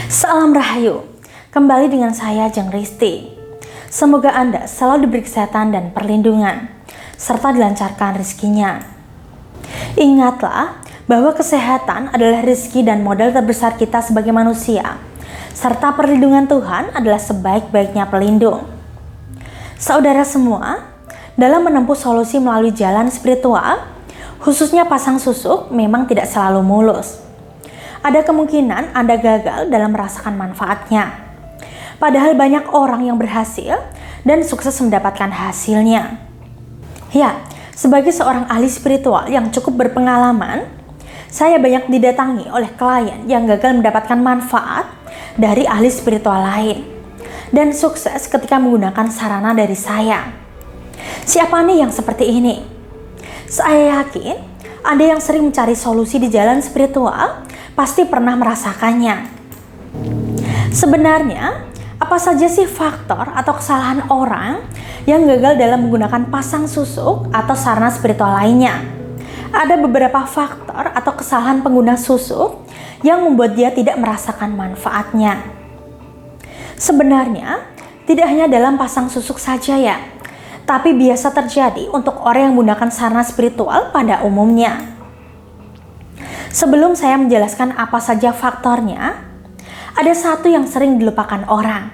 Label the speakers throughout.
Speaker 1: Salam Rahayu, kembali dengan saya Jeng Risti. Semoga Anda selalu diberi kesehatan dan perlindungan, serta dilancarkan rezekinya. Ingatlah bahwa kesehatan adalah rezeki dan modal terbesar kita sebagai manusia, serta perlindungan Tuhan adalah sebaik-baiknya pelindung. Saudara semua, dalam menempuh solusi melalui jalan spiritual, khususnya pasang susuk memang tidak selalu mulus. Ada kemungkinan Anda gagal dalam merasakan manfaatnya. Padahal banyak orang yang berhasil dan sukses mendapatkan hasilnya. Ya, sebagai seorang ahli spiritual yang cukup berpengalaman, saya banyak didatangi oleh klien yang gagal mendapatkan manfaat dari ahli spiritual lain dan sukses ketika menggunakan sarana dari saya. Siapa nih yang seperti ini? Saya yakin Anda yang sering mencari solusi di jalan spiritual pasti pernah merasakannya. Sebenarnya, apa saja sih faktor atau kesalahan orang yang gagal dalam menggunakan pasang susuk atau sarana spiritual lainnya? Ada beberapa faktor atau kesalahan pengguna susuk yang membuat dia tidak merasakan manfaatnya. Sebenarnya, tidak hanya dalam pasang susuk saja ya, tapi biasa terjadi untuk orang yang menggunakan sarana spiritual pada umumnya. Sebelum saya menjelaskan apa saja faktornya, ada satu yang sering dilupakan orang,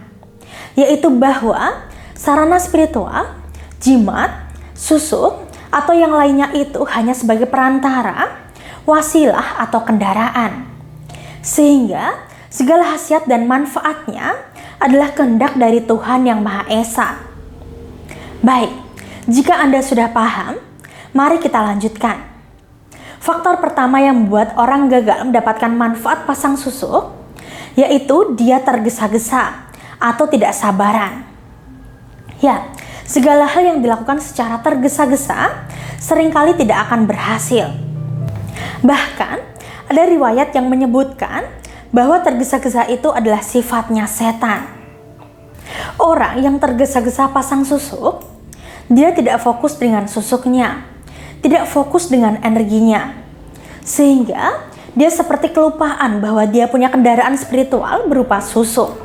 Speaker 1: yaitu bahwa sarana spiritual, jimat, susuk, atau yang lainnya itu hanya sebagai perantara, wasilah atau kendaraan. Sehingga segala khasiat dan manfaatnya adalah kehendak dari Tuhan Yang Maha Esa. Baik, jika Anda sudah paham, mari kita lanjutkan. Faktor pertama yang membuat orang gagal mendapatkan manfaat pasang susuk, yaitu dia tergesa-gesa atau tidak sabaran. Ya, segala hal yang dilakukan secara tergesa-gesa seringkali tidak akan berhasil. Bahkan, ada riwayat yang menyebutkan bahwa tergesa-gesa itu adalah sifatnya setan. Orang yang tergesa-gesa pasang susuk, dia tidak fokus dengan susuknya, tidak fokus dengan energinya, sehingga dia seperti kelupaan bahwa dia punya kendaraan spiritual berupa susuk.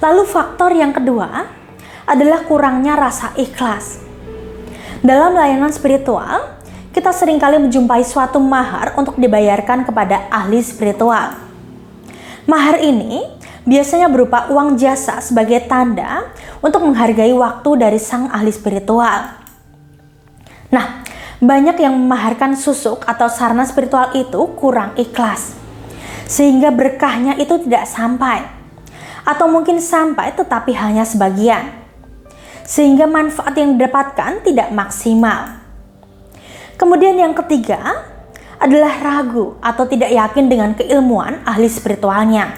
Speaker 1: Lalu faktor yang kedua adalah kurangnya rasa ikhlas. Dalam layanan spiritual, kita seringkali menjumpai suatu mahar untuk dibayarkan kepada ahli spiritual. Mahar ini biasanya berupa uang jasa sebagai tanda untuk menghargai waktu dari sang ahli spiritual. Nah, banyak yang memaharkan susuk atau sarana spiritual itu kurang ikhlas, sehingga berkahnya itu tidak sampai, atau mungkin sampai tetapi hanya sebagian, sehingga manfaat yang didapatkan tidak maksimal. Kemudian yang ketiga adalah ragu atau tidak yakin dengan keilmuan ahli spiritualnya.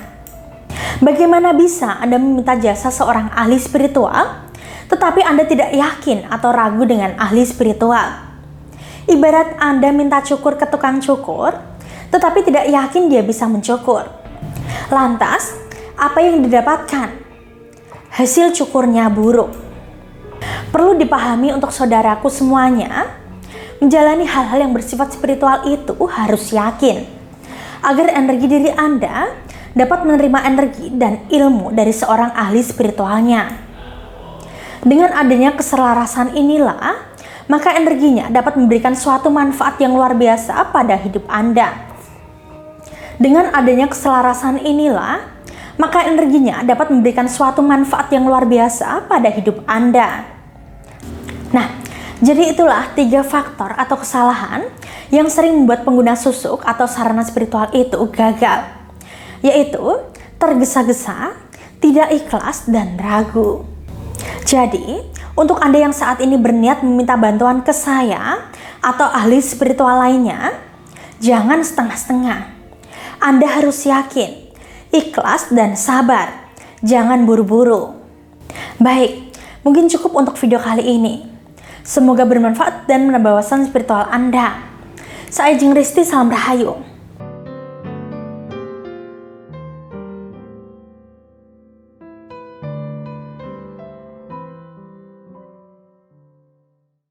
Speaker 1: Bagaimana bisa Anda meminta jasa seorang ahli spiritual, tetapi Anda tidak yakin atau ragu dengan ahli spiritual? Ibarat Anda minta cukur ke tukang cukur, tetapi tidak yakin dia bisa mencukur. Lantas, apa yang didapatkan? Hasil cukurnya buruk. Perlu dipahami untuk saudaraku semuanya, menjalani hal-hal yang bersifat spiritual itu harus yakin, agar energi diri Anda dapat menerima energi dan ilmu dari seorang ahli spiritualnya. Dengan adanya keselarasan inilah, maka energinya dapat memberikan suatu manfaat yang luar biasa pada hidup Anda. Dengan adanya keselarasan inilah, maka energinya dapat memberikan suatu manfaat yang luar biasa pada hidup Anda. Nah, jadi itulah 3 faktor atau kesalahan yang sering membuat pengguna susuk atau sarana spiritual itu gagal, yaitu tergesa-gesa, tidak ikhlas, dan ragu. Jadi, untuk Anda yang saat ini berniat meminta bantuan ke saya atau ahli spiritual lainnya, jangan setengah-setengah. Anda harus yakin, ikhlas, dan sabar. Jangan buru-buru. Baik, mungkin cukup untuk video kali ini. Semoga bermanfaat dan menambah wawasan spiritual Anda. Saya Jeng Risti, salam Rahayu.